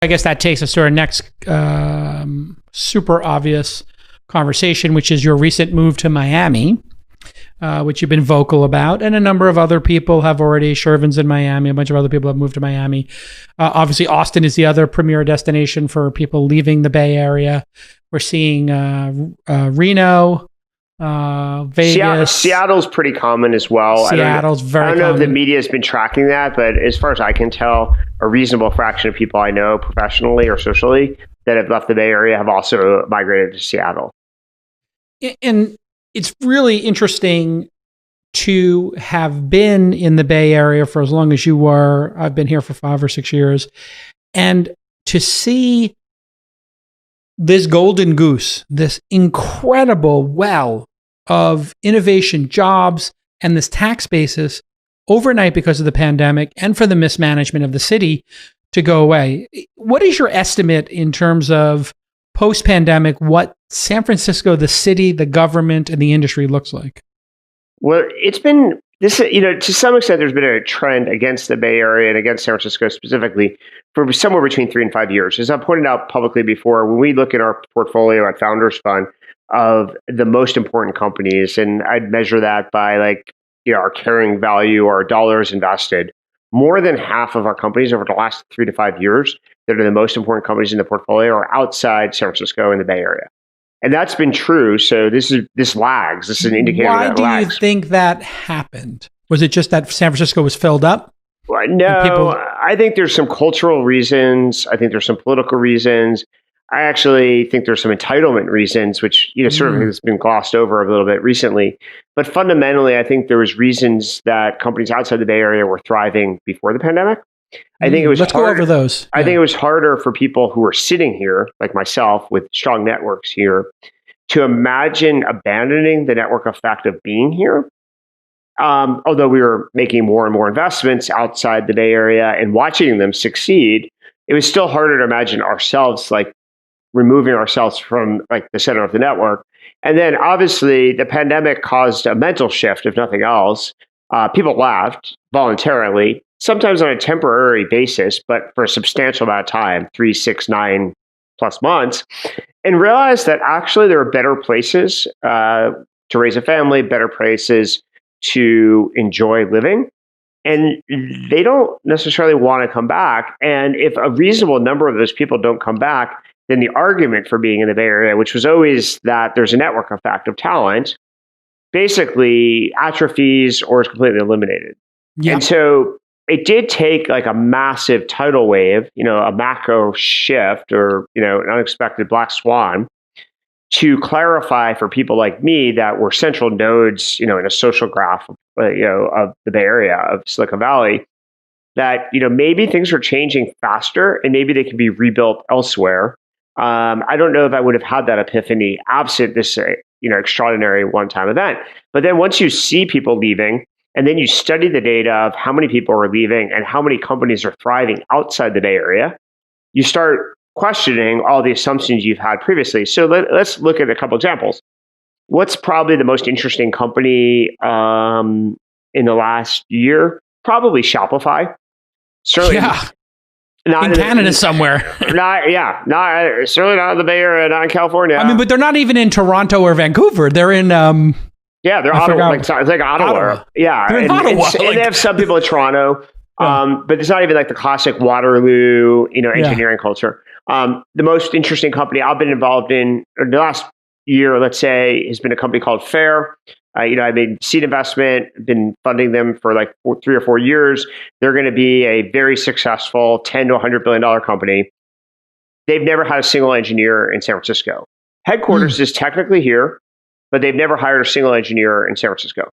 I guess that takes us to our next super obvious conversation, which is your recent move to Miami, which you've been vocal about, and a number of other people have already. Shervin's in Miami. A bunch of other people have moved to Miami. Obviously, Austin is the other premier destination for people leaving the Bay Area. We're seeing Reno, Vegas. Seattle's pretty common as well. Seattle's very common. I don't know if the media has been tracking that, but as far as I can tell, a reasonable fraction of people I know professionally or socially that have left the Bay Area have also migrated to Seattle. And it's really interesting to have been in the Bay Area for as long as you were. I've been here for 5 or 6 years. And to see this golden goose, this incredible well of innovation, jobs, and this tax basis overnight because of the pandemic and for the mismanagement of the city to go away. What is your estimate in terms of post-pandemic, what San Francisco, the city, the government, and the industry looks like? Well, it's been this, to some extent, there's been a trend against the Bay Area and against San Francisco specifically for somewhere between 3 and 5 years. As I've pointed out publicly before, when we look at our portfolio at Founders Fund of the most important companies, and I'd measure that by our carrying value, our dollars invested, more than half of our companies over the last 3 to 5 years that are the most important companies in the portfolio are outside San Francisco and the Bay Area. And that's been true. So this lags. This is an indicator that lags. Why do you think that happened? Was it just that San Francisco was filled up? Well, no, I think there's some cultural reasons. I think there's some political reasons. I actually think there's some entitlement reasons, which sort of has been glossed over a little bit recently. But fundamentally, I think there was reasons that companies outside the Bay Area were thriving before the pandemic. I think it was Let's go over those. I think it was harder for people who were sitting here, like myself, with strong networks here, to imagine abandoning the network effect of being here. Although we were making more and more investments outside the Bay Area and watching them succeed, it was still harder to imagine ourselves removing ourselves from the center of the network. And then obviously the pandemic caused a mental shift, if nothing else. People left voluntarily, sometimes on a temporary basis, but for a substantial amount of time, 3, 6, 9 plus months, and realized that actually there are better places to raise a family, better places to enjoy living. And they don't necessarily want to come back. And if a reasonable number of those people don't come back, then the argument for being in the Bay Area, which was always that there's a network effect of talent, basically atrophies or is completely eliminated. Yep. And so it did take a massive tidal wave, a macro shift or, an unexpected black swan to clarify for people like me that were central nodes, in a social graph, of the Bay Area, of Silicon Valley, that, maybe things are changing faster and maybe they can be rebuilt elsewhere. I don't know if I would have had that epiphany absent this, extraordinary one-time event. But then once you see people leaving, and then you study the data of how many people are leaving and how many companies are thriving outside the Bay Area, you start questioning all the assumptions you've had previously. So let's look at a couple examples. What's probably the most interesting company in the last year? Probably Shopify. Certainly. Yeah. Not in Canada somewhere. Certainly not in the Bay Area, not in California. I mean, but they're not even in Toronto or Vancouver. They're in they're Ottawa. It's like Ottawa. Yeah. They're in Ottawa. And they have some people in Toronto, but it's not even the classic Waterloo, engineering culture. The most interesting company I've been involved in the last year, let's say, has been a company called Fair. I made seed investment, been funding them for 3 or 4 years. They're going to be a very successful $10 to $100 billion company. They've never had a single engineer in San Francisco. Headquarters is technically here, but they've never hired a single engineer in San Francisco.